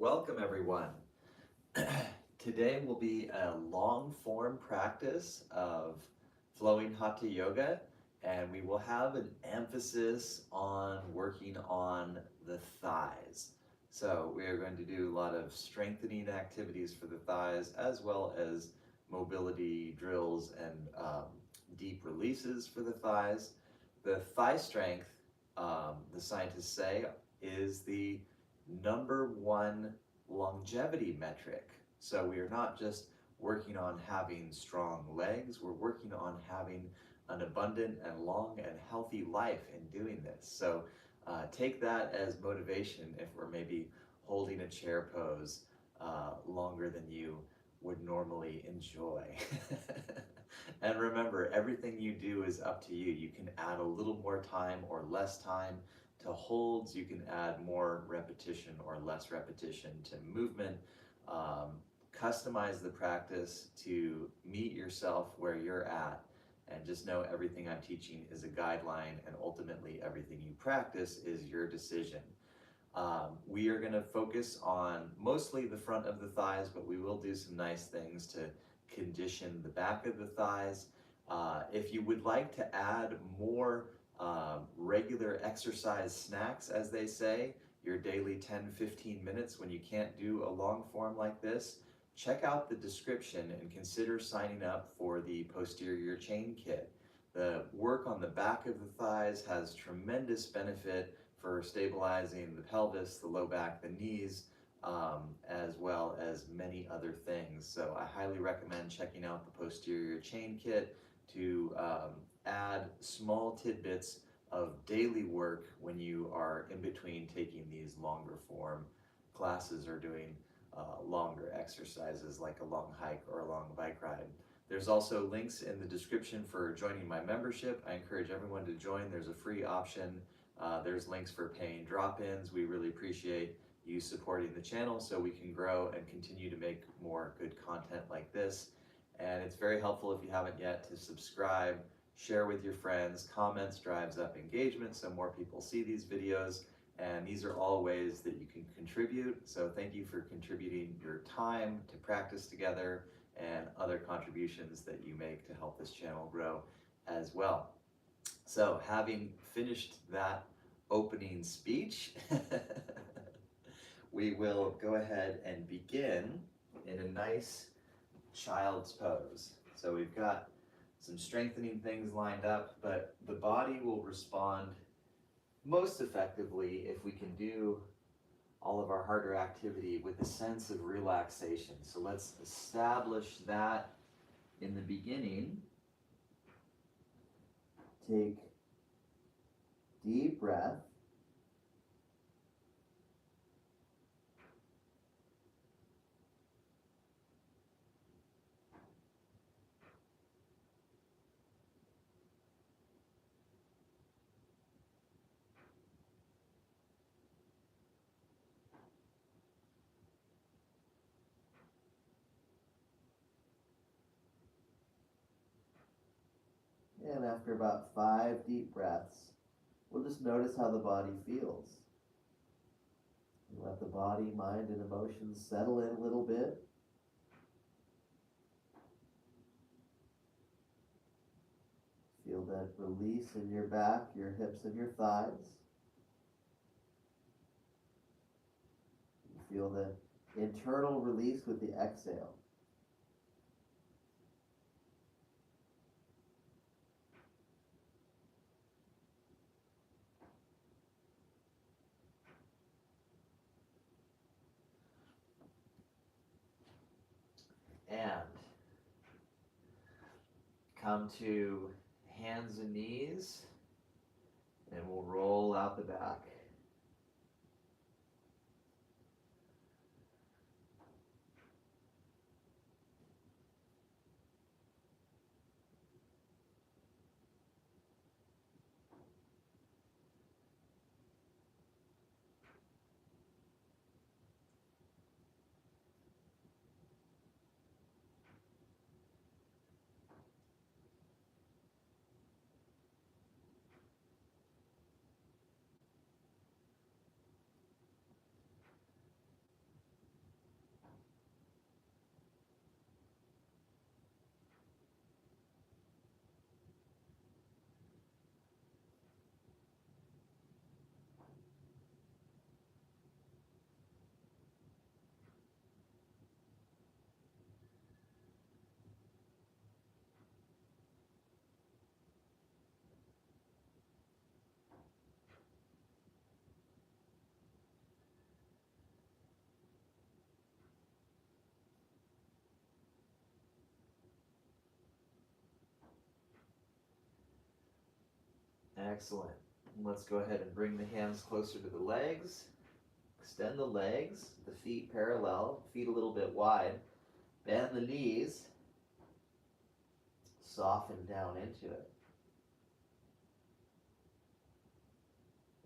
Welcome everyone. Today will be a long form practice of flowing hatha yoga, and we will have an emphasis on working on the thighs. So we are going to do a lot of strengthening activities for the thighs, as well as mobility drills and deep releases for the thighs. The thigh strength, the scientists say, is the number one longevity metric. So we are not just working on having strong legs, we're working on having an abundant and long and healthy life in doing this. So take that as motivation if we're maybe holding a chair pose longer than you would normally enjoy. And remember, everything you do is up to you. You can add a little more time or less time to holds. You can add more repetition or less repetition to movement. Customize the practice to meet yourself where you're at, and just know everything I'm teaching is a guideline, and ultimately everything you practice is your decision. We are going to focus on mostly the front of the thighs, but we will do some nice things to condition the back of the thighs. If you would like to add more regular exercise snacks, as they say, your daily 10-15 minutes when you can't do a long form like this, check out the description and consider signing up for the Posterior Chain Kit. The work on the back of the thighs has tremendous benefit for stabilizing the pelvis, the low back, the knees, as well as many other things. So I highly recommend checking out the Posterior Chain Kit to add small tidbits of daily work when you are in between taking these longer form classes or doing longer exercises like a long hike or a long bike ride. There's also links in the description for joining my membership. I encourage everyone to join. There's a free option. There's links for paying drop-ins. We really appreciate you supporting the channel so we can grow and continue to make more good content like this. And it's very helpful, if you haven't yet, to subscribe, share with your friends. Comments drives up engagement so more people see these videos, and these are all ways that you can contribute. So thank you for contributing your time to practice together and other contributions that you make to help this channel grow as well. So having finished that opening speech, we will go ahead and begin in a nice child's pose. So we've got some strengthening things lined up, but the body will respond most effectively if we can do all of our harder activity with a sense of relaxation. So let's establish that in the beginning. Take deep breath. And after about 5 deep breaths, we'll just notice how the body feels. And let the body, mind, and emotions settle in a little bit. Feel that release in your back, your hips, and your thighs. You feel the internal release with the exhale. And come to hands and knees, and we'll roll out the back. Excellent. Let's go ahead and bring the hands closer to the legs. Extend the legs, the feet parallel, feet a little bit wide. Bend the knees. Soften down into it.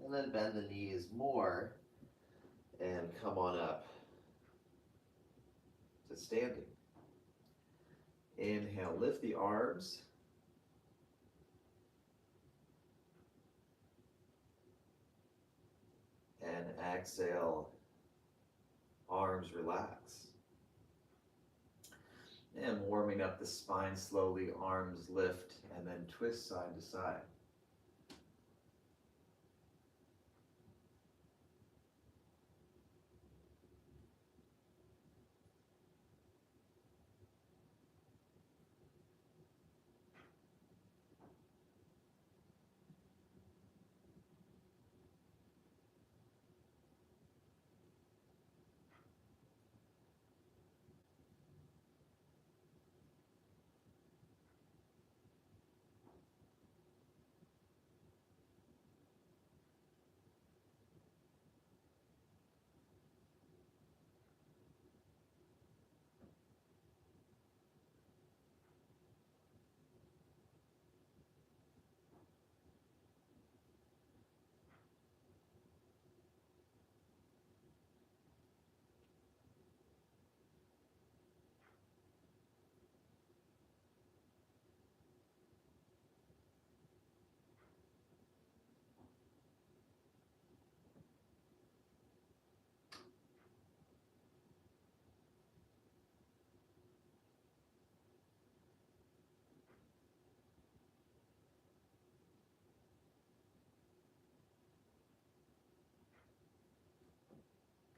And then bend the knees more and come on up to standing. Inhale, lift the arms. And exhale, arms relax. And warming up the spine slowly, arms lift and then twist side to side.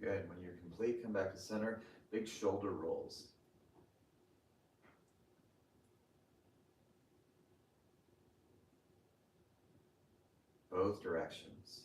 Good. When you're complete, come back to center. Big shoulder rolls. Both directions.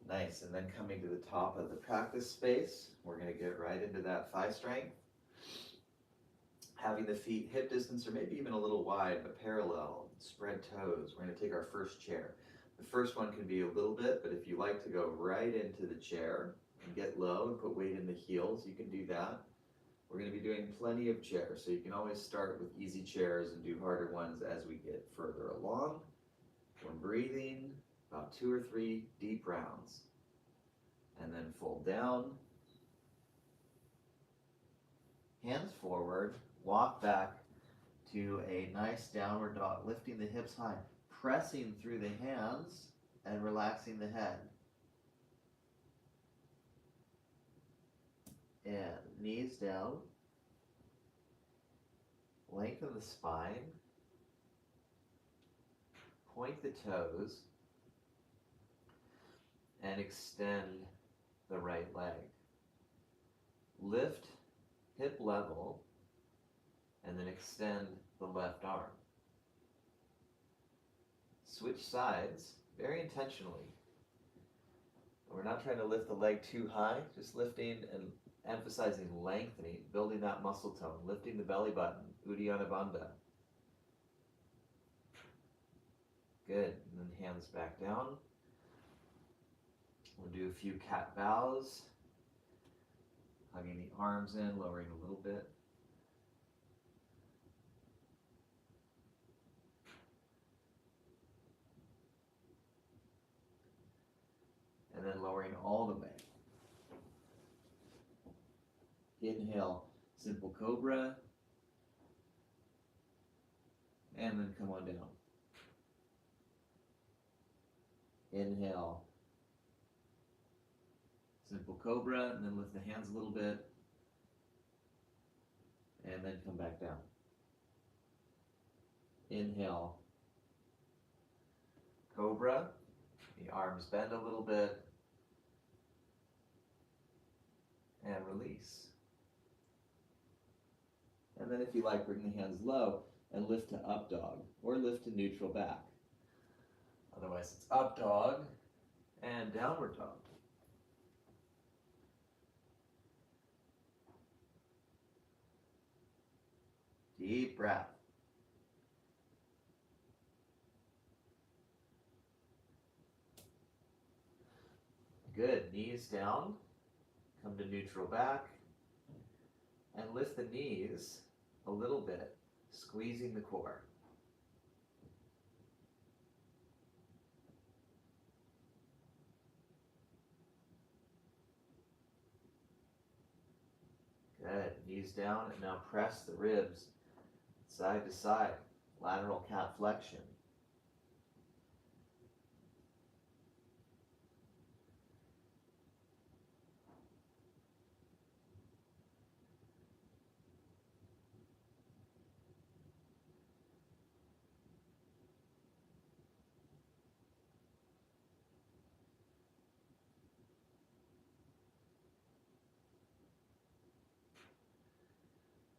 Nice. And then coming to the top of the practice space, we're going to get right into that thigh strength. Having the feet hip distance or maybe even a little wide, but parallel. Spread toes. We're going to take our first chair. The first one can be a little bit, but if you like to go right into the chair and get low and put weight in the heels, you can do that. We're going to be doing plenty of chairs, so you can always start with easy chairs and do harder ones as we get further along. When breathing, about 2 or 3 deep rounds. And then fold down. Hands forward, walk back to a nice downward dog, lifting the hips high, pressing through the hands and relaxing the head. And knees down. Lengthen the spine. Point the toes. And extend the right leg. Lift hip level and then extend the left arm. Switch sides very intentionally. We're not trying to lift the leg too high, just lifting and emphasizing lengthening, building that muscle tone, lifting the belly button, Uddiyana Bandha. Good, and then hands back down. We'll do a few cat bows, hugging the arms in, lowering a little bit. And then lowering all the way. Inhale, simple cobra. And then come on down. Inhale, simple cobra, and then lift the hands a little bit. And then come back down. Inhale, cobra. The arms bend a little bit. And release. And then if you like, bring the hands low and lift to up dog or lift to neutral back. Otherwise it's up dog and downward dog. Deep breath. Good, knees down, come to neutral back, and lift the knees a little bit, squeezing the core. Good, knees down, and now press the ribs side to side, lateral calf flexion.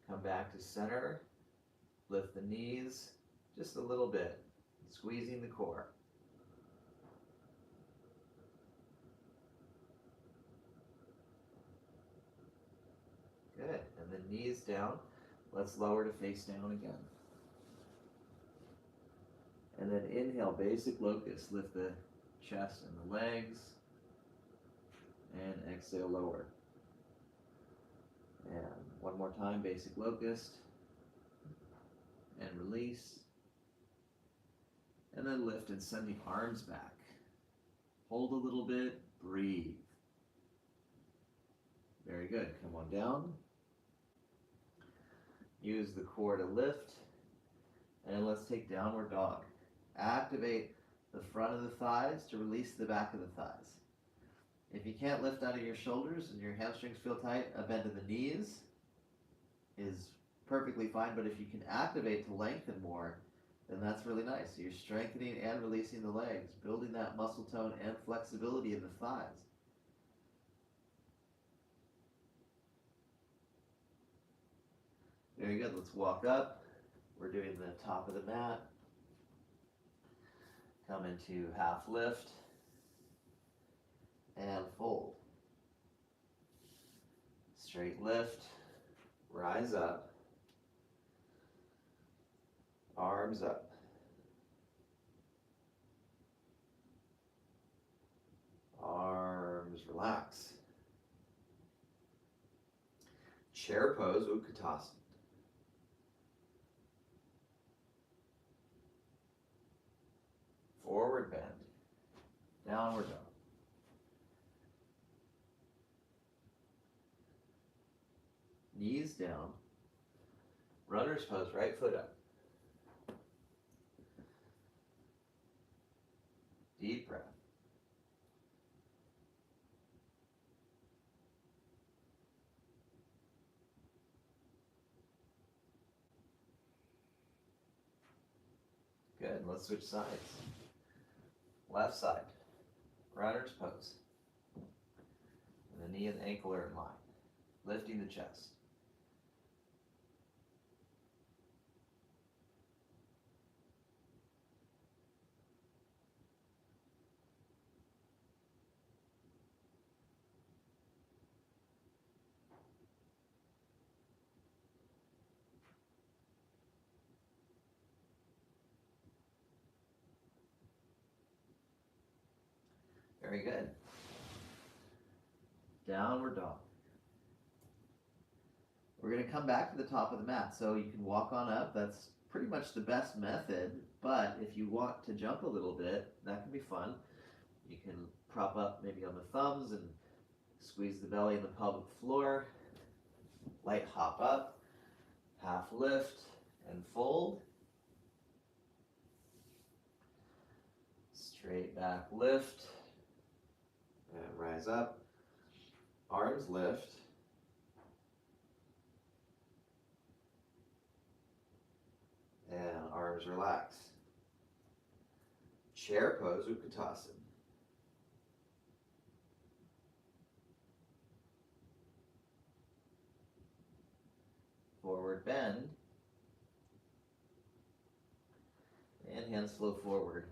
Come back to center, lift the knees just a little bit, squeezing the core. Good, and then knees down. Let's lower to face down again. And then inhale, basic locust. Lift the chest and the legs. And exhale, lower. And one more time, basic locust. And release. And then lift and send the arms back. Hold a little bit, breathe. Very good, come on down. Use the core to lift. And let's take downward dog. Activate the front of the thighs to release the back of the thighs. If you can't lift out of your shoulders and your hamstrings feel tight, a bend of the knees is perfectly fine, but if you can activate to lengthen more, then that's really nice. So you're strengthening and releasing the legs, building that muscle tone and flexibility in the thighs. Very good, let's walk up. We're doing the top of the mat. Come into half lift and fold. Straight lift, rise up, arms up. Arms relax. Chair pose, Utkatasana. Forward bend, downward dog. Knees down, runner's pose, right foot up. Deep breath. Good, let's switch sides. Left side, runner's pose. And the knee and ankle are in line, lifting the chest. Very good. Downward dog. We're going to come back to the top of the mat. So you can walk on up. That's pretty much the best method. But if you want to jump a little bit, that can be fun. You can prop up maybe on the thumbs and squeeze the belly in the pelvic floor. Light hop up, half lift, and fold. Straight back lift. And rise up, arms lift, and arms relax. Chair pose, Utkatasana. Forward bend, and hands flow forward.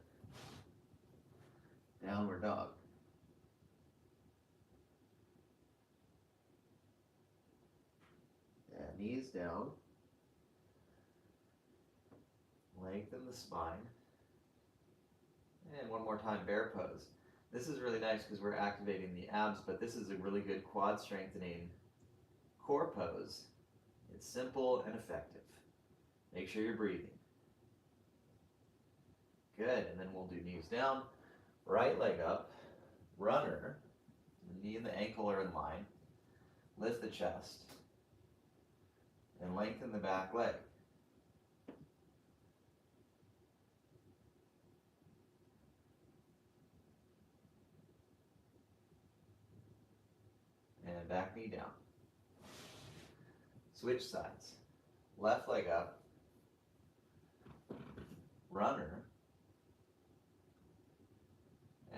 Downward dog. And knees down. Lengthen the spine. And one more time, bear pose. This is really nice because we're activating the abs, but this is a really good quad strengthening core pose. It's simple and effective. Make sure you're breathing. Good, and then we'll do knees down, right leg up, runner, the knee and the ankle are in line, lift the chest, and lengthen the back leg. And back knee down. Switch sides. Left leg up, runner,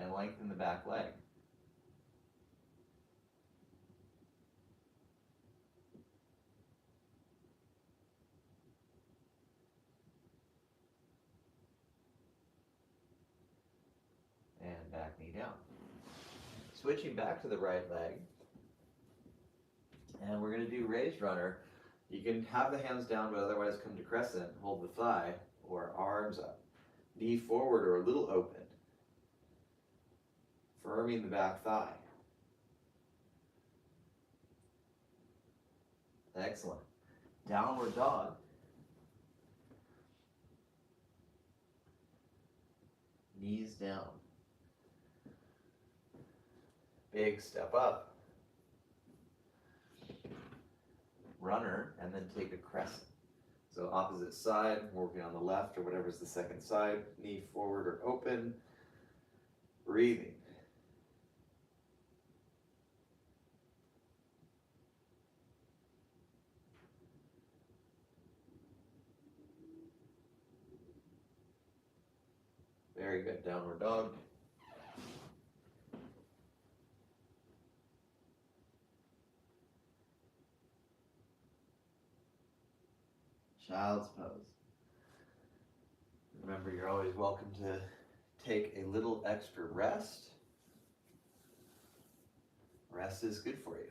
and lengthen the back leg. And back knee down. Switching back to the right leg, and we're going to do raised runner. You can have the hands down, but otherwise come to crescent, hold the thigh, or arms up. Knee forward or a little open, firming the back thigh. Excellent. Downward dog. Knees down. Big step up. Runner, and then take a crescent. So opposite side, working on the left or whatever's the second side, knee forward or open, breathing. Very good, downward dog. Child's pose. Remember, you're always welcome to take a little extra rest. Rest is good for you.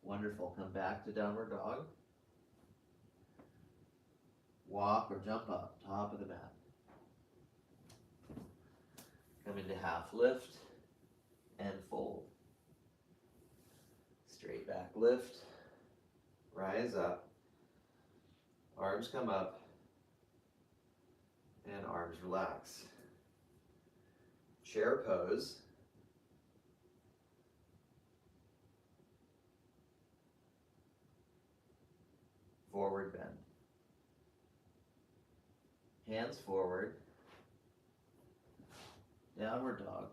Wonderful. Come back to downward dog. Walk or jump up, top of the mat. Come into half lift and fold. Straight back lift, rise up, arms come up, and arms relax. Chair pose. Forward bend. Hands forward. Downward dog.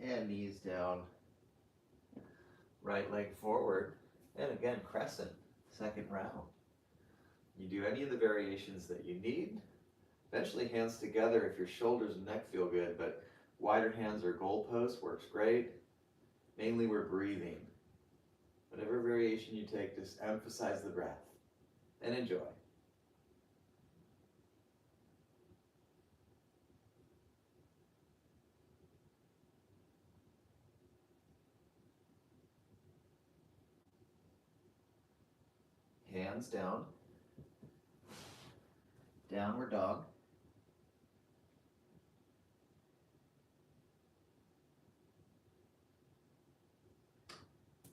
And knees down. Right leg forward. And again, crescent, second round. You do any of the variations that you need. Eventually hands together if your shoulders and neck feel good, but wider hands or goalposts works great. Mainly we're breathing. Whatever variation you take, just emphasize the breath and enjoy. Hands down. Downward dog.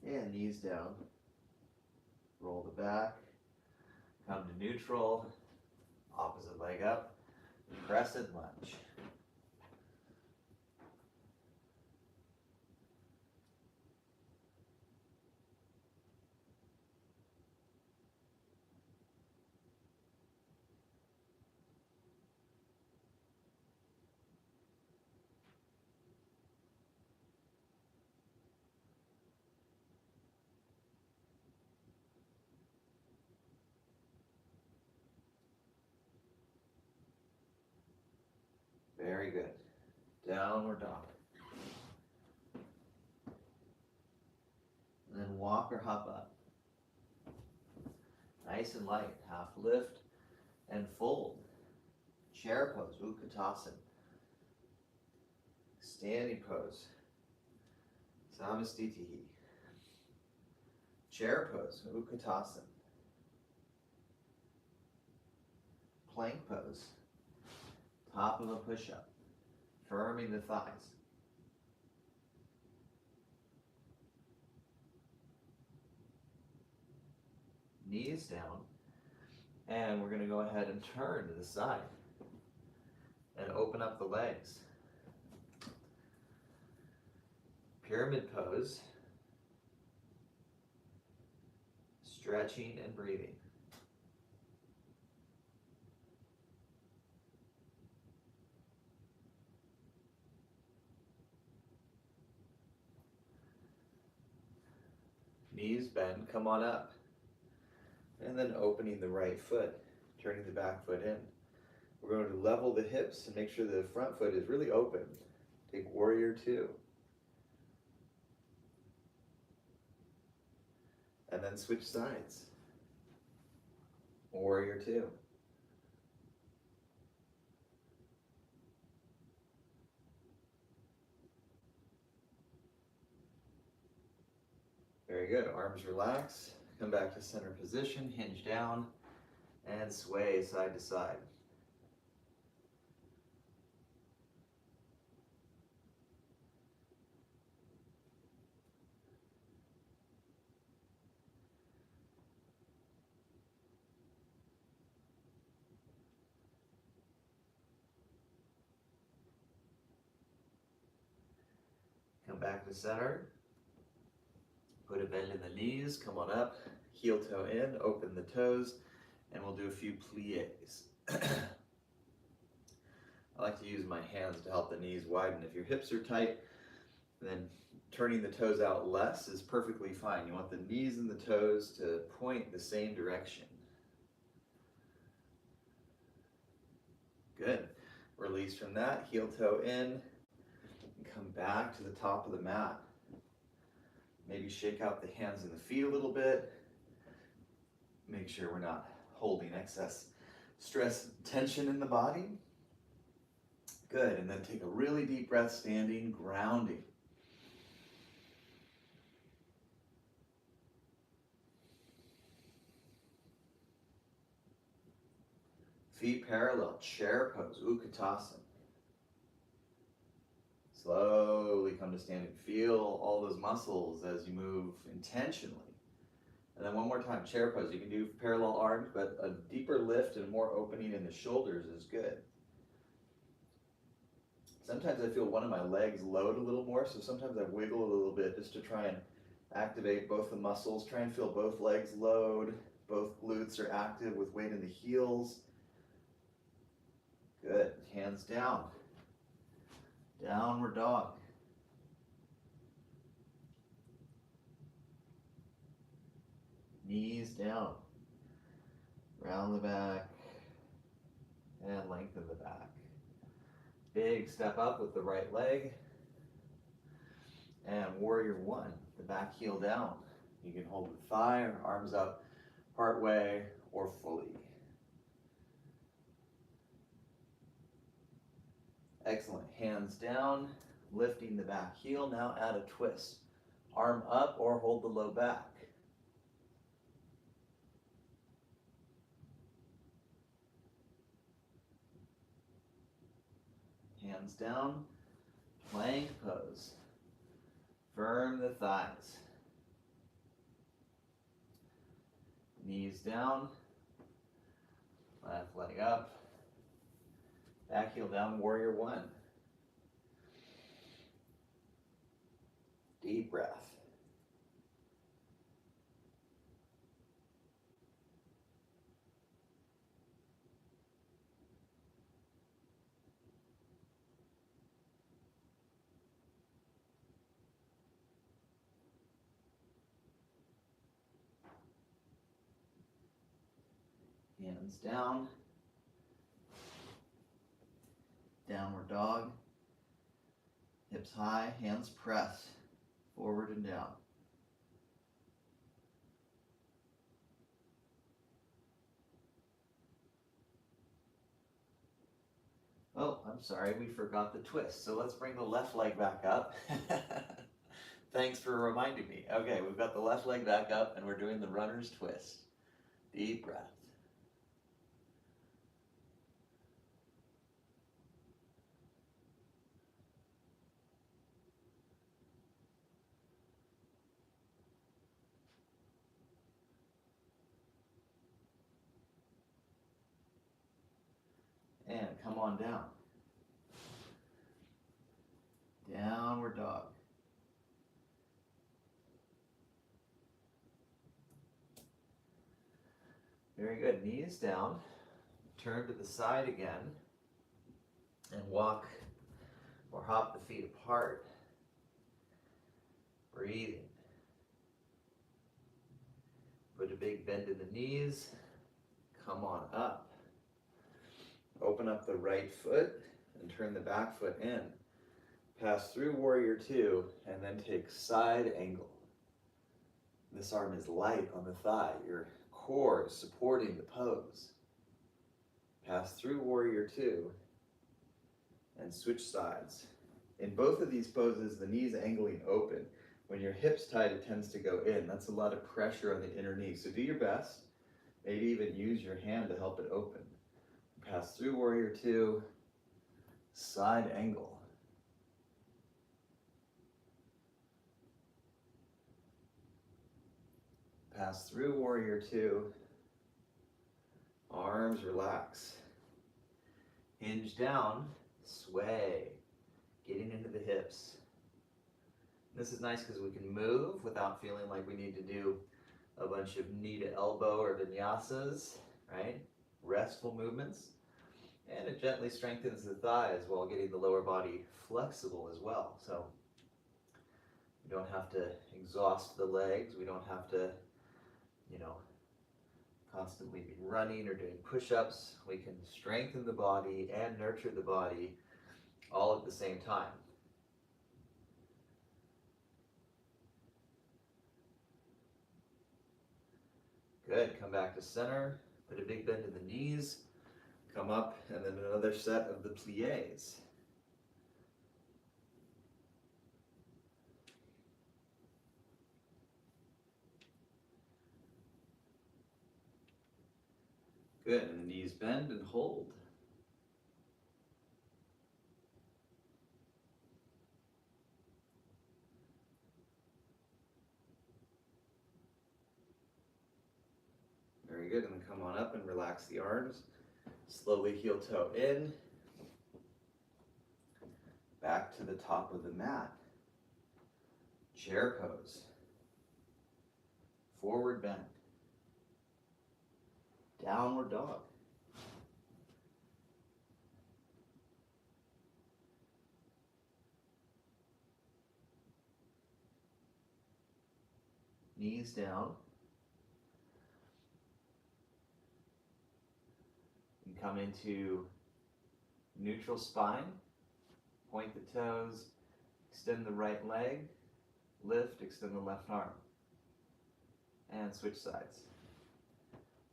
And knees down. Roll the back. Come to neutral. Opposite leg up. Crescent lunge. Very good. downward dog. And then walk or hop up. Nice and light, half lift and fold. Chair pose, Utkatasana. Standing pose, Samastitihi. Chair pose, Utkatasana. Plank pose, top of a push-up, firming the thighs. Knees down, and we're going to go ahead and turn to the side and open up the legs. Pyramid pose, stretching and breathing. Knees bend, come on up. And then opening the right foot, turning the back foot in. We're going to level the hips and make sure the front foot is really open. Take warrior two. And then switch sides. Warrior two. Very good, arms relax. Come back to center position, hinge down, and sway side to side. Come back to center. Put a bend in the knees, come on up, heel toe in, open the toes, and we'll do a few plies. I like to use my hands to help the knees widen. If your hips are tight, then turning the toes out less is perfectly fine. You want the knees and the toes to point the same direction. Good. Release from that, heel toe in, and come back to the top of the mat. Maybe shake out the hands and the feet a little bit. Make sure we're not holding excess stress and tension in the body. Good, and then take a really deep breath standing, grounding. Feet parallel, chair pose, Utkatasana. Slowly come to standing. Feel all those muscles as you move intentionally. And then one more time, chair pose. You can do parallel arms, but a deeper lift and more opening in the shoulders is good. Sometimes I feel one of my legs load a little more, so sometimes I wiggle a little bit just to try and activate both the muscles. Try and feel both legs load. Both glutes are active with weight in the heels. Good. Hands down. Downward dog. Knees down. Round the back and lengthen the back. Big step up with the right leg. And warrior one, the back heel down. You can hold the thigh or arms up part way or fully. Excellent. Hands down, lifting the back heel. Now add a twist. Arm up or hold the low back. Hands down, plank pose. Firm the thighs. Knees down, left leg up. Back heel down, warrior one. Deep breath. Hands down. Downward dog. Hips high, hands press, forward and down. Oh, I'm sorry, we forgot the twist. So let's bring the left leg back up. Thanks for reminding me. Okay, we've got the left leg back up and we're doing the runner's twist. Deep breath. And come on down. Downward dog. Very good. Knees down. Turn to the side again. And walk or hop the feet apart. Breathing. Put a big bend in the knees. Come on up. Open up the right foot and turn the back foot in. Pass through warrior two and then take side angle. This arm is light on the thigh. Your core is supporting the pose. Pass through warrior two and switch sides. In both of these poses, the knees angling open. When your hips tight, it tends to go in. That's a lot of pressure on the inner knee. So do your best. Maybe even use your hand to help it open. Pass through warrior two, side angle. Pass through warrior two, arms relax. Hinge down, sway, getting into the hips. This is nice because we can move without feeling like we need to do a bunch of knee to elbow or vinyasas, right? Restful movements. And it gently strengthens the thighs while getting the lower body flexible as well. So we don't have to exhaust the legs. We don't have to, constantly be running or doing push-ups. We can strengthen the body and nurture the body all at the same time. Good, come back to center, put a big bend in the knees, come up, and then another set of the pliés. Good, and the knees bend and hold. Very good, and then come on up and relax the arms. Slowly heel toe in. Back to the top of the mat. Chair pose. Forward bend. Downward dog. Knees down. And come into neutral spine. Point the toes. Extend the right leg. Lift, extend the left arm. And switch sides.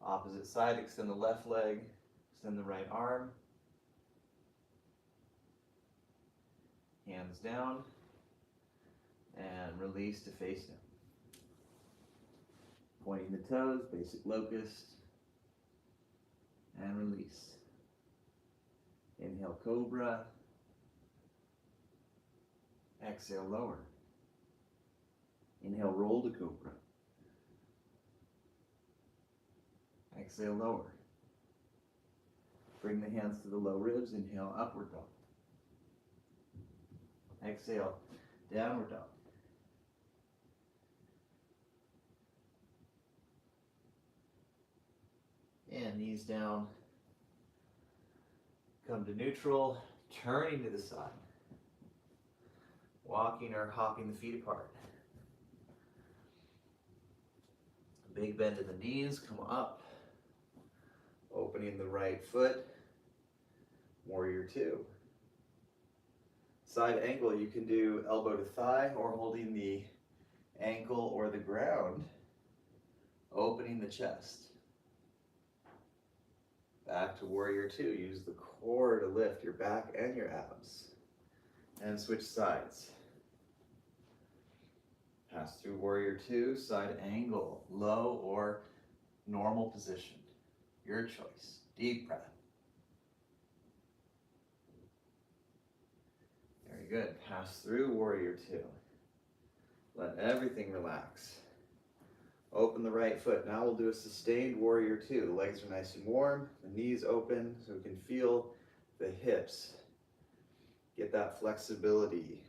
Opposite side, extend the left leg, extend the right arm. Hands down. And release to face down. Pointing the toes, basic locust. And release. Inhale, cobra. Exhale, lower. Inhale, roll to cobra. Exhale, lower. Bring the hands to the low ribs. Inhale, upward dog. Exhale, downward dog. And knees down. Come to neutral, turning to the side. Walking or hopping the feet apart. Big bend in the knees, come up. Opening the right foot. Warrior two. Side angle, you can do elbow to thigh or holding the ankle or the ground, opening the chest. Back to warrior two. Use the core to lift your back and your abs. And switch sides. Pass through warrior two, side angle, low or normal position. Your choice. Deep breath. Very good. Pass through warrior two. Let everything relax. Open the right foot. Now we'll do a sustained warrior two. The legs are nice and warm, the knees open so we can feel the hips. Get that flexibility.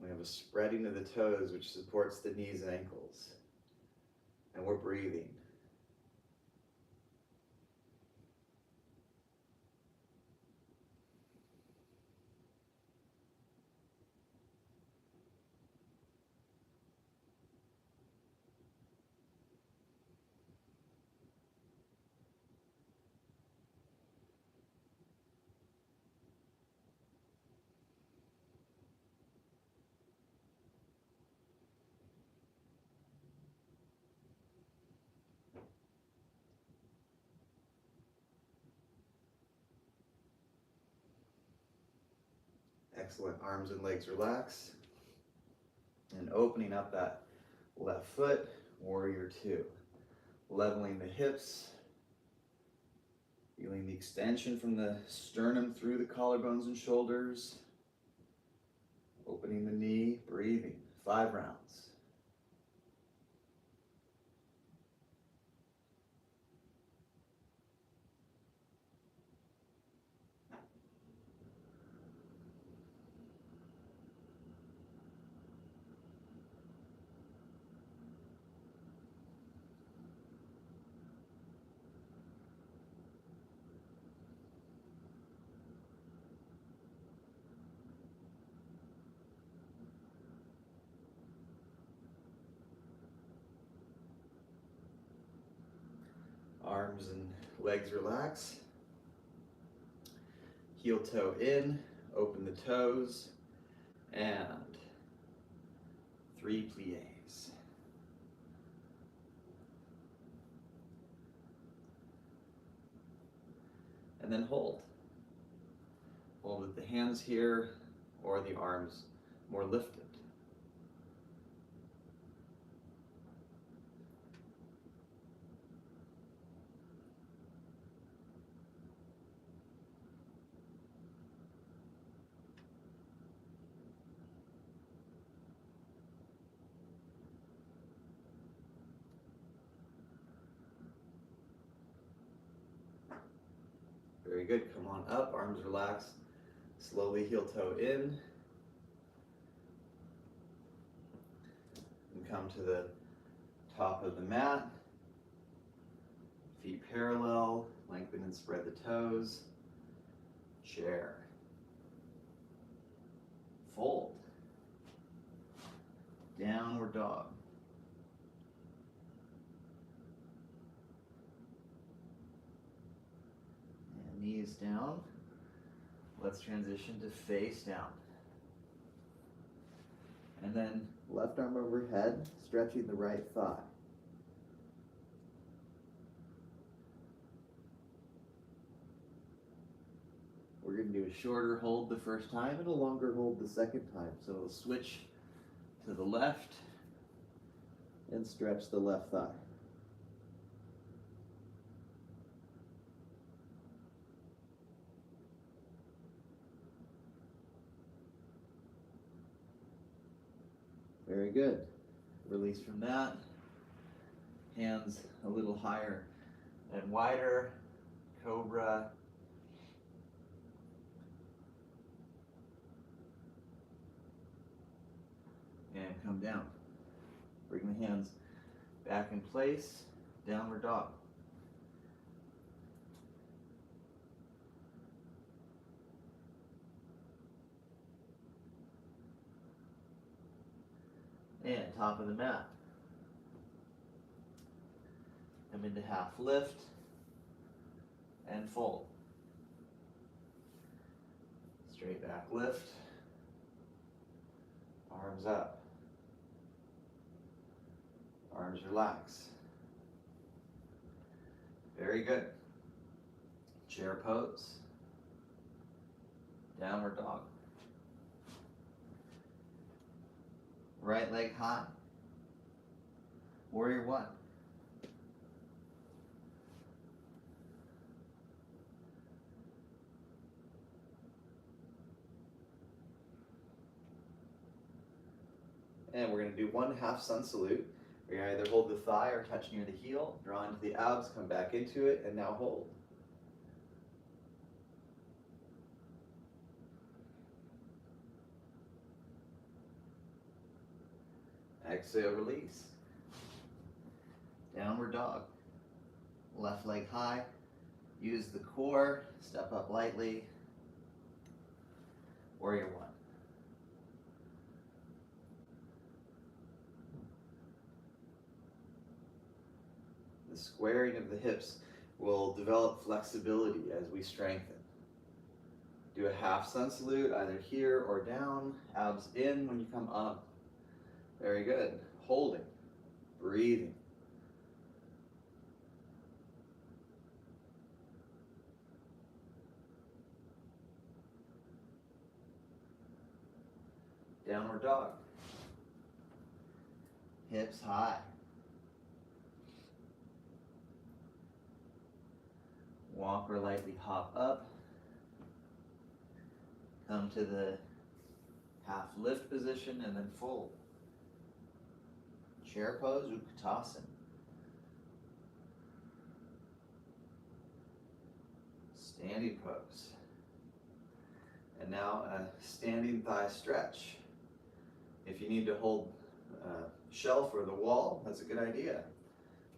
We have a spreading of the toes, which supports the knees and ankles. And we're breathing. Excellent. Arms and legs relax. And opening up that left foot, warrior two. Leveling the hips. Feeling the extension from the sternum through the collarbones and shoulders. Opening the knee, breathing. 5 rounds. Arms and legs relax. Heel toe in, open the toes, and 3 pliés. And then hold. Hold with the hands here or the arms more lifted. Very good. Come on up, arms relaxed. Slowly heel toe in. And come to the top of the mat. Feet parallel, lengthen and spread the toes. Chair. Fold. Downward dog. And knees down. Let's transition to face down. And then left arm overhead, stretching the right thigh. We're going to do a shorter hold the first time and a longer hold the second time. So we'll switch to the left and stretch the left thigh. Very good. Release from that. Hands a little higher and wider. Cobra. And come down. Bring the hands back in place. Downward dog. And top of the mat. Come into half lift and fold. Straight back lift Arms up. Arms relax. Very good. Chair pose. Downward dog. Right leg high. Warrior one. And we're going to do one half sun salute. We either hold the thigh or touch near the heel, draw into the abs, come back into it, and now hold. Exhale, release. Downward dog. Left leg high. Use the core, step up lightly. Warrior one. The squaring of the hips will develop flexibility as we strengthen. Do a half sun salute, either here or down. Abs in when you come up. Very good. Holding, breathing. Downward dog. Hips high. Walk or lightly hop up. Come to the half lift position and then fold. Chair pose, Utkatasana. Standing pose. And now a standing thigh stretch. If you need to hold a shelf or the wall, that's a good idea.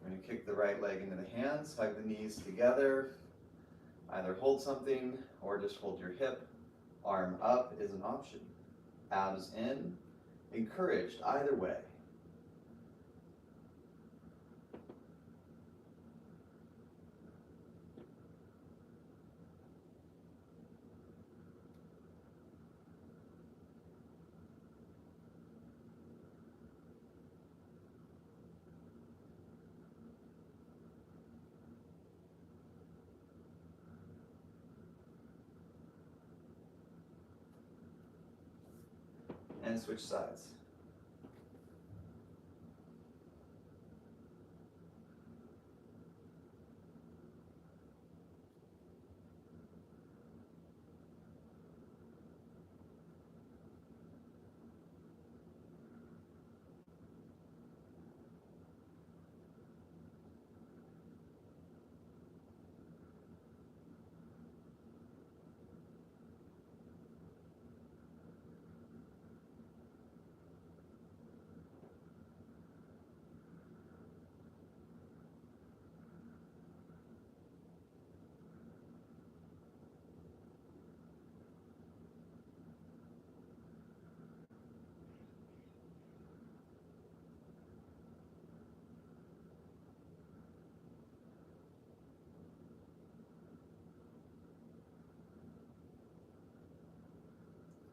We're going to kick the right leg into the hands, hug the knees together. Either hold something or just hold your hip. Arm up is an option. Abs in, encouraged either way. And switch sides.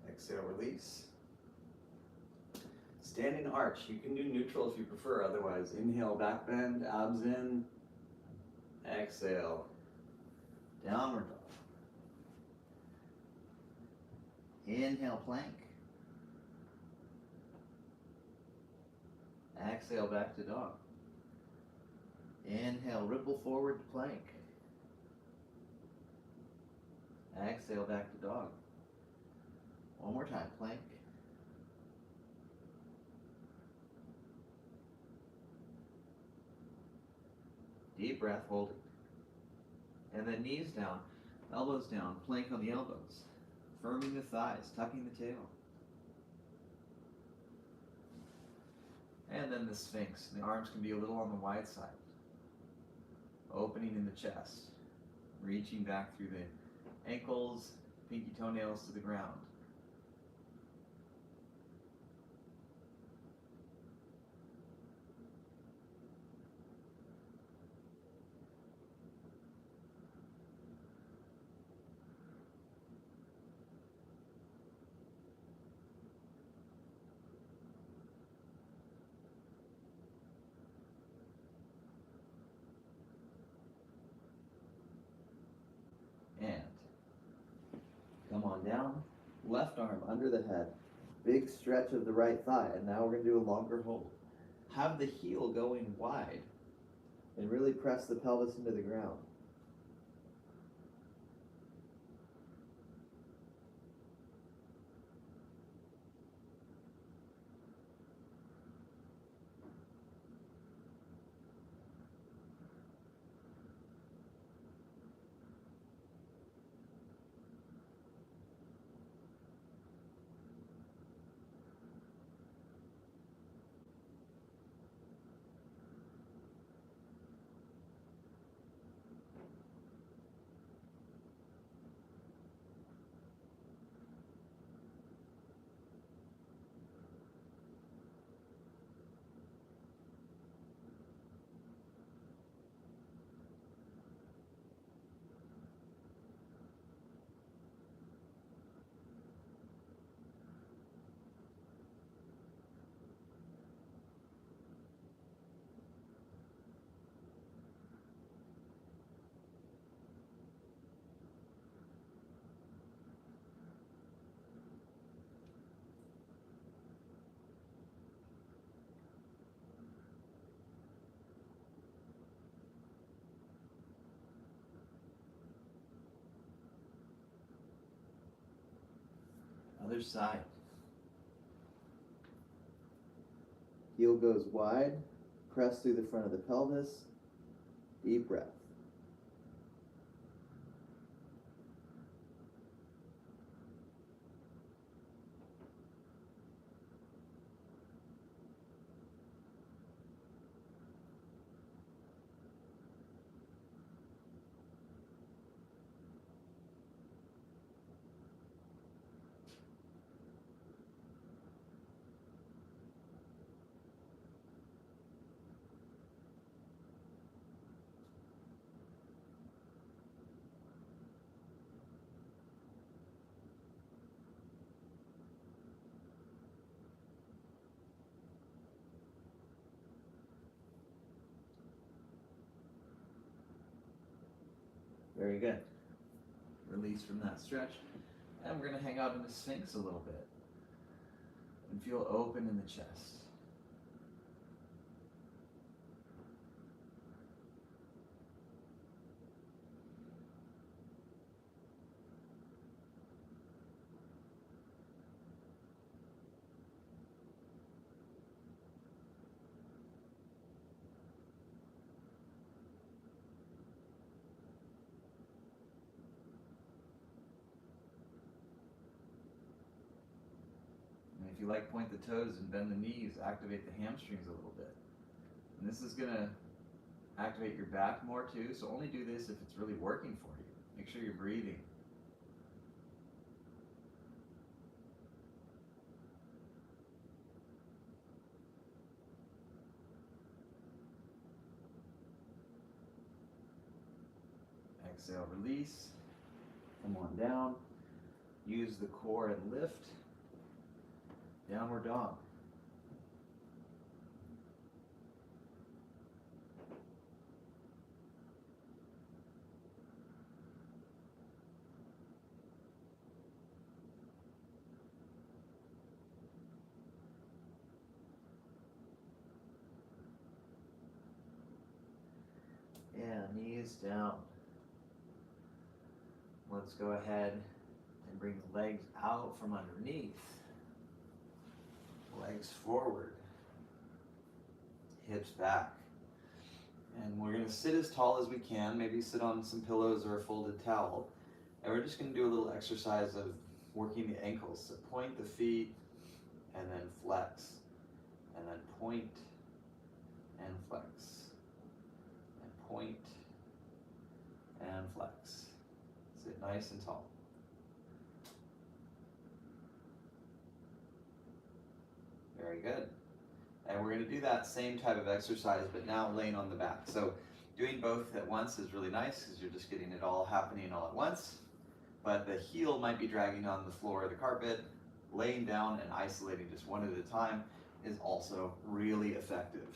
Exhale, release. Standing arch. You can do neutral if you prefer, otherwise inhale, back bend, abs in. Exhale, downward dog. Inhale, plank. Exhale, back to dog. Inhale, ripple forward to plank. Exhale, back to dog. One more time, plank. Deep breath, holding. And then knees down, elbows down, plank on the elbows. Firming the thighs, tucking the tail. And then the Sphinx. The arms can be a little on the wide side. Opening in the chest. Reaching back through the ankles, pinky toenails to the ground. left arm under the head. Big stretch of the right thigh. And now we're going to do a longer hold. Have the heel going wide and really press the pelvis into the ground. Other side. Heel goes wide, press through the front of the pelvis, deep breath. Very good. Release from that stretch. And we're going to hang out in the Sphinx a little bit and feel open in the chest. If you like, point the toes and bend the knees, activate the hamstrings a little bit. And this is going to activate your back more too, so only do this if it's really working for you. Make sure you're breathing. Exhale, release. Come on down. Use the core and lift. Downward dog. And knees down. Let's go ahead and bring the legs out from underneath. Legs forward. Hips back. And we're going to sit as tall as we can. Maybe sit on some pillows or a folded towel. And we're just going to do a little exercise of working the ankles. So point the feet and then flex. And then point and flex. And point and flex. Sit nice and tall. Very good. And we're going to do that same type of exercise, but now laying on the back. So doing both at once is really nice because you're just getting it all happening all at once. But the heel might be dragging on the floor or the carpet. Laying down and isolating just one at a time is also really effective.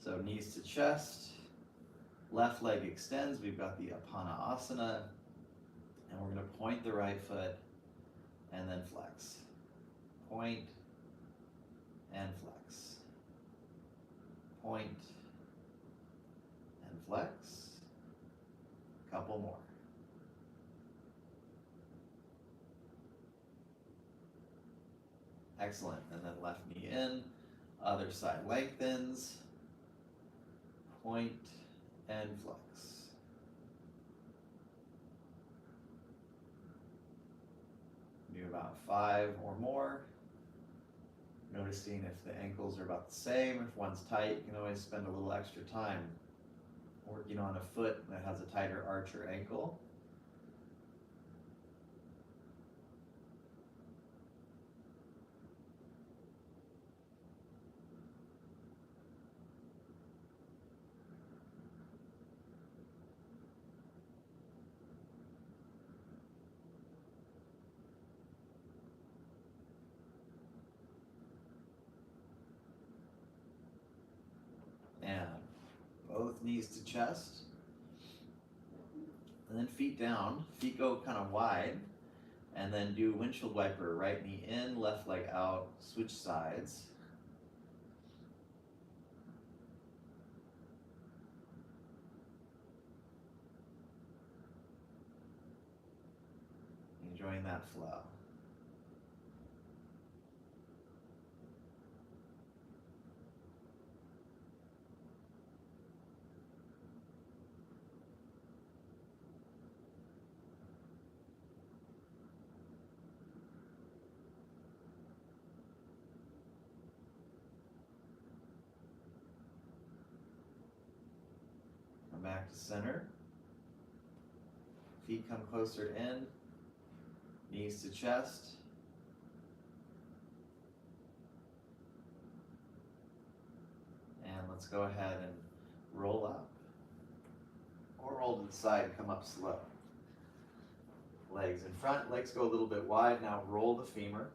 So knees to chest, left leg extends. We've got the Apana Asana. And we're going to point the right foot and then flex. Point and flex. Point and flex. Couple more. Excellent. And then left knee in, other side lengthens, point and flex. Do about 5 or more. Noticing if the ankles are about the same. If one's tight, you can always spend a little extra time working on a foot that has a tighter arch or ankle. And both knees to chest. And then feet down. Feet go kind of wide. And then do windshield wiper. Right knee in, left leg out. Switch sides. Enjoying that flow. Come back to center. Feet come closer in. Knees to chest. And let's go ahead and roll up. Or roll to the side and come up slow. Legs in front, legs go a little bit wide. Now roll the femur.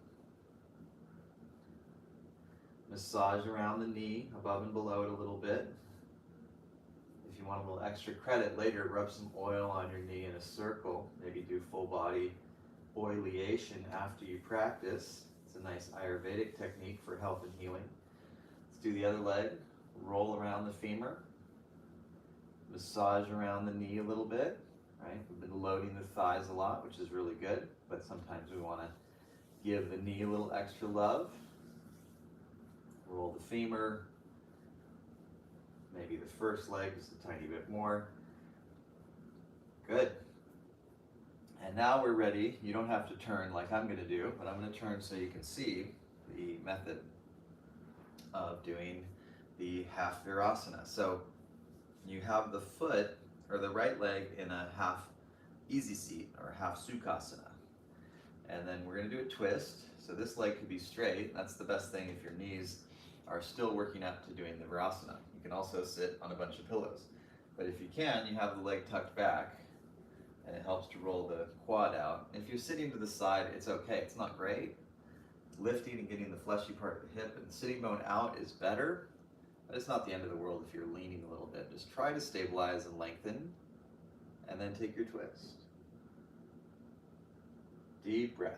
Massage around the knee, above and below it a little bit. If you want a little extra credit later, rub some oil on your knee in a circle. Maybe do full body oiliation after you practice. It's a nice Ayurvedic technique for health and healing. Let's do the other leg. Roll around the femur. Massage around the knee a little bit. Right? We've been loading the thighs a lot, which is really good, but sometimes we want to give the knee a little extra love. Roll the femur. Maybe the first leg just a tiny bit more. Good. And now we're ready. You don't have to turn like I'm going to do, but I'm going to turn so you can see the method of doing the half virasana. So you have the foot or the right leg in a half easy seat or half sukhasana. And then we're going to do a twist. So this leg could be straight. That's the best thing if your knees are still working up to doing the virasana. You can also sit on a bunch of pillows. But if you can, you have the leg tucked back and it helps to roll the quad out. If you're sitting to the side, it's okay. It's not great. Lifting and getting the fleshy part of the hip and sitting bone out is better, but it's not the end of the world if you're leaning a little bit. Just try to stabilize and lengthen, and then take your twist. Deep breath.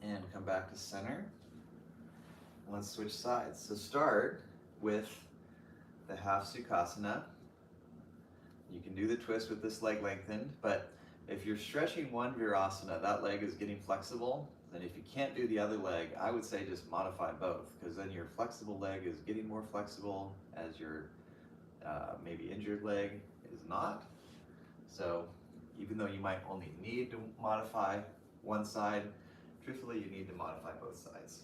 And come back to center. Let's switch sides. So start with the half sukhasana. You can do the twist with this leg lengthened, but if you're stretching one virasana, that leg is getting flexible, then if you can't do the other leg, I would say just modify both, because then your flexible leg is getting more flexible as your maybe injured leg is not. So even though you might only need to modify one side, truthfully you need to modify both sides.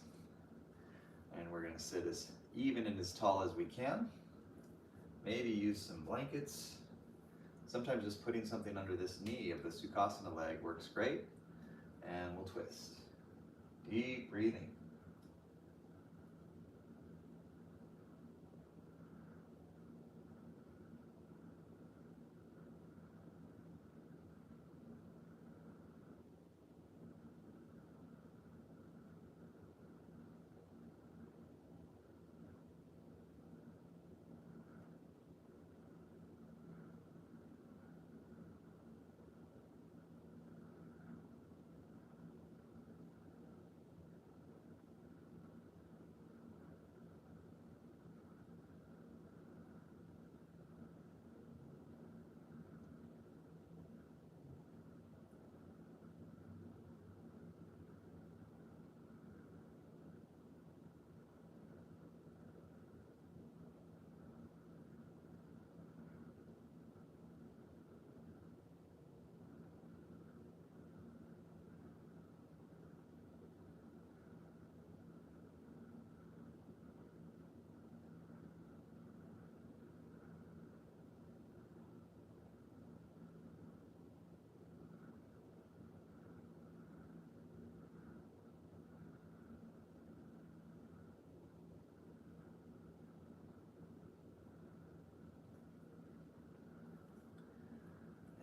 And we're going to sit as even and as tall as we can. Maybe use some blankets. Sometimes just putting something under this knee of the Sukhasana leg works great. And we'll twist. Deep breathing.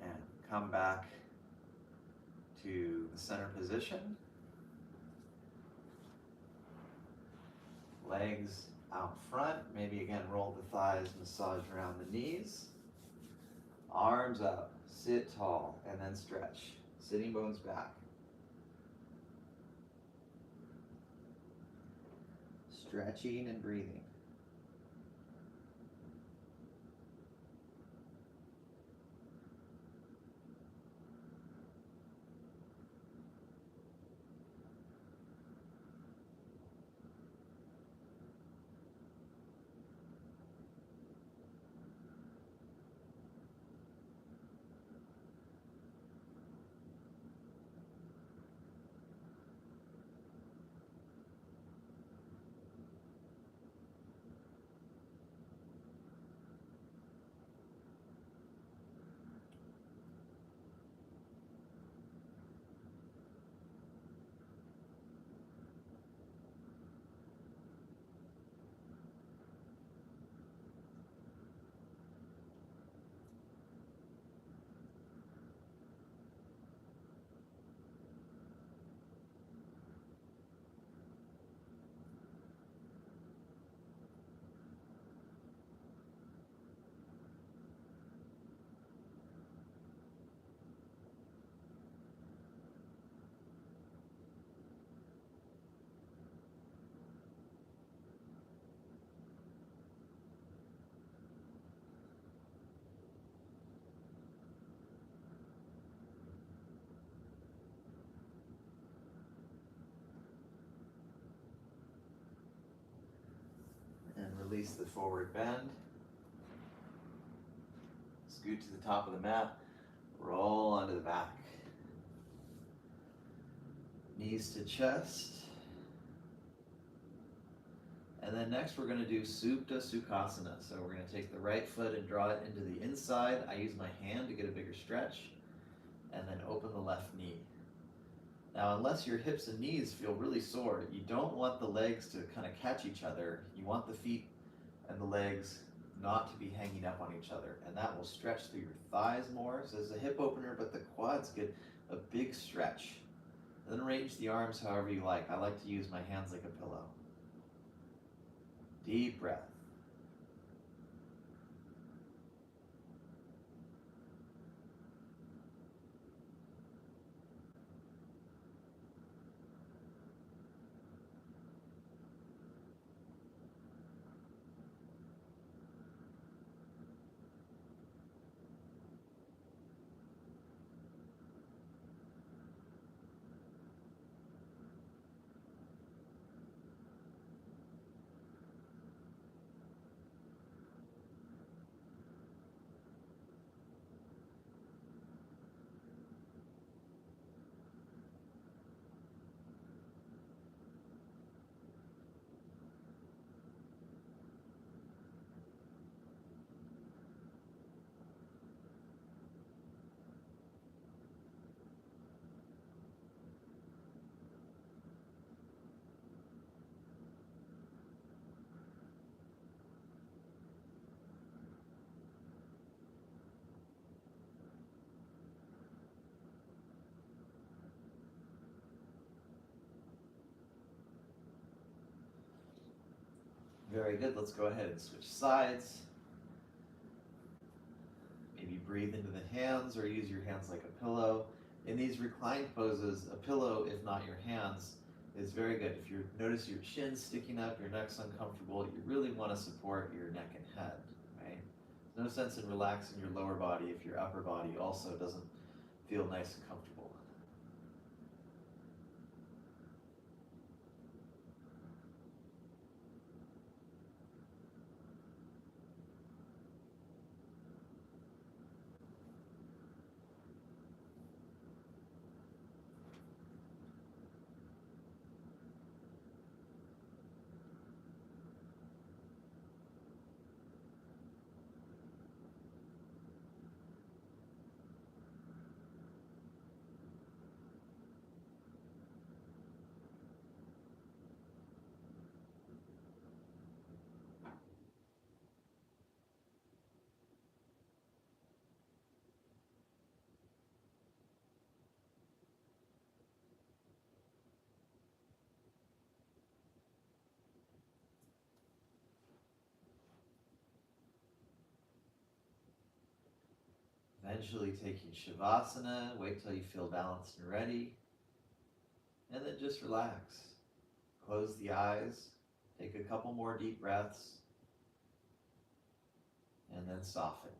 And come back to the center position. Legs out front. Maybe again roll the thighs, massage around the knees. Arms up, sit tall, and then stretch. Sitting bones back. Stretching and breathing. And release the forward bend. Scoot to the top of the mat. Roll onto the back. Knees to chest. And then next we're going to do Supta Sukhasana. So we're going to take the right foot and draw it into the inside. I use my hand to get a bigger stretch. And then open the left knee. Now unless your hips and knees feel really sore, you don't want the legs to kind of catch each other. You want the feet and the legs not to be hanging up on each other. And that will stretch through your thighs more. So it's a hip opener, but the quads get a big stretch. And then arrange the arms however you like. I like to use my hands like a pillow. Deep breath. Very good. Let's go ahead and switch sides. Maybe breathe into the hands or use your hands like a pillow. In these reclined poses, a pillow, if not your hands, is very good. If you notice your chin sticking up, your neck's uncomfortable, you really want to support your neck and head, right? There's no sense in relaxing your lower body if your upper body also doesn't feel nice and comfortable. Eventually taking Shavasana, wait till you feel balanced and ready, and then just relax. Close the eyes, take a couple more deep breaths, and then soften.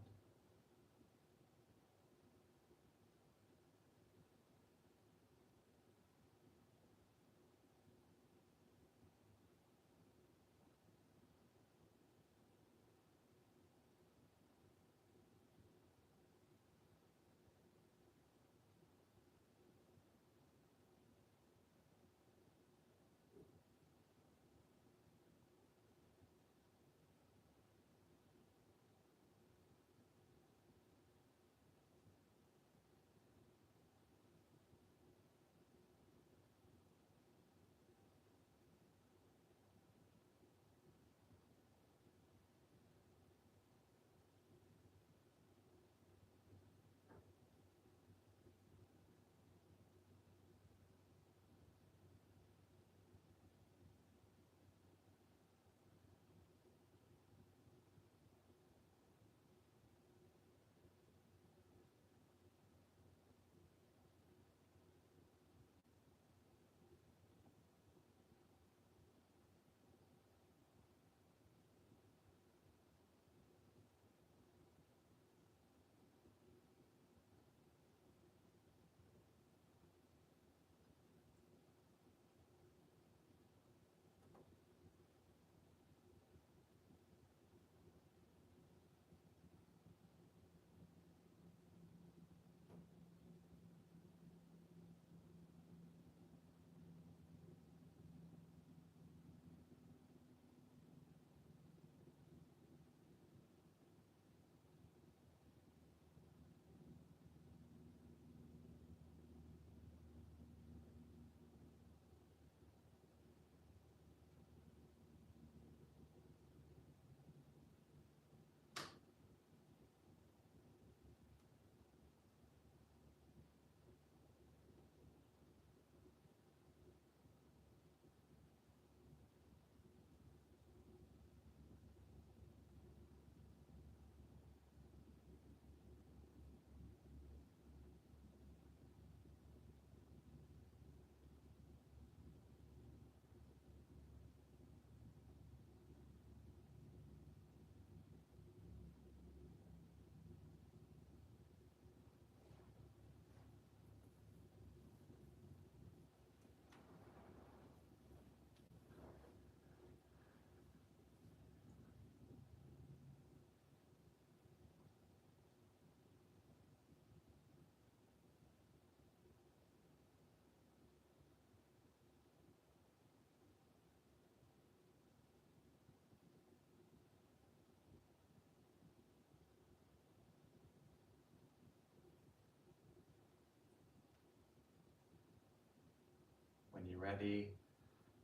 When you're ready,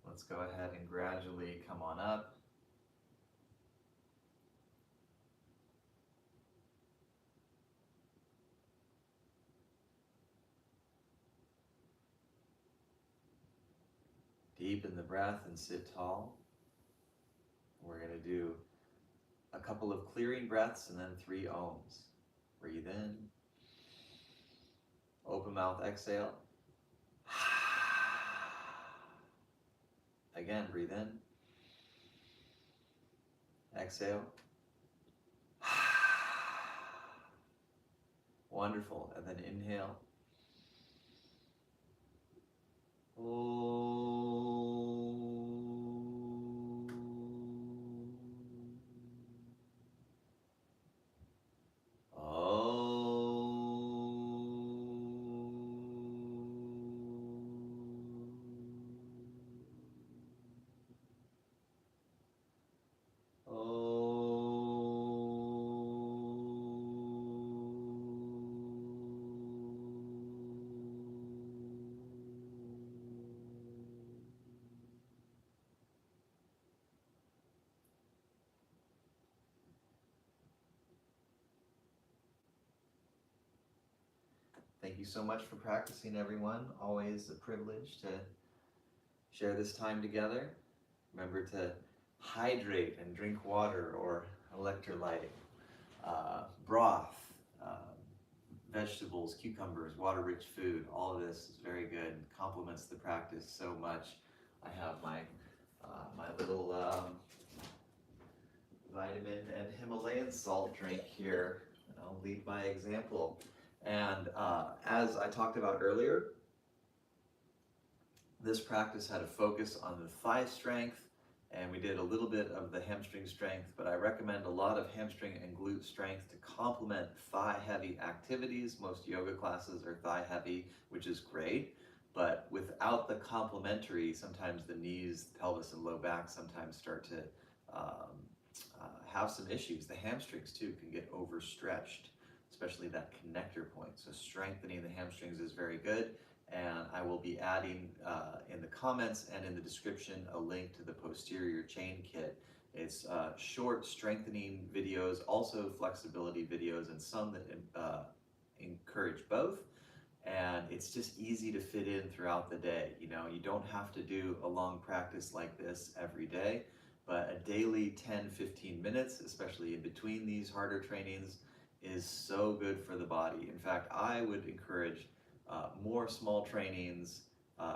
let's go ahead and gradually come on up. Deepen the breath and sit tall. We're going to do a couple of clearing breaths and then 3 ohms. Breathe in, open mouth, exhale. Again, breathe in, exhale. Wonderful. And then inhale. Thank you so much for practicing, everyone. Always a privilege to share this time together. Remember to hydrate and drink water or electrolyte, broth, vegetables, cucumbers, water-rich food. All of this is very good, complements the practice so much. I have my little vitamin and Himalayan salt drink here, and I'll lead by example. And as I talked about earlier, this practice had a focus on the thigh strength, and we did a little bit of the hamstring strength, but I recommend a lot of hamstring and glute strength to complement thigh-heavy activities. Most yoga classes are thigh-heavy, which is great, but without the complementary, sometimes the knees, pelvis, and low back sometimes start to have some issues. The hamstrings, too, can get overstretched, especially that connector point. So strengthening the hamstrings is very good. And I will be adding in the comments and in the description a link to the Posterior Chain Kit. It's short strengthening videos, also flexibility videos, and some that encourage both. And it's just easy to fit in throughout the day. You know, you don't have to do a long practice like this every day, but a daily 10-15 minutes, especially in between these harder trainings, is so good for the body. In fact, I would encourage more small trainings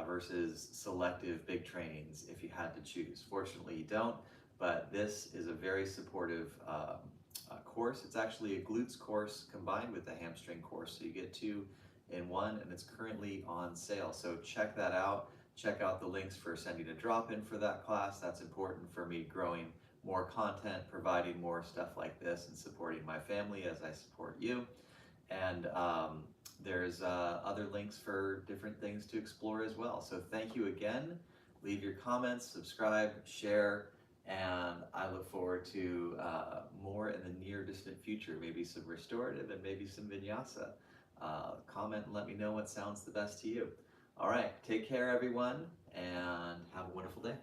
versus selective big trainings if you had to choose. Fortunately, you don't, but this is a very supportive course. It's actually a glutes course combined with the hamstring course, so you get 2 in 1, and it's currently on sale. So check that out. Check out the links for sending a drop-in for that class. That's important for me growing more content, providing more stuff like this, and supporting my family as I support you. And there's other links for different things to explore as well. So thank you again. Leave your comments, subscribe, share, and I look forward to more in the near distant future, maybe some restorative and maybe some vinyasa. Comment and let me know what sounds the best to you. All right, take care everyone, and have a wonderful day.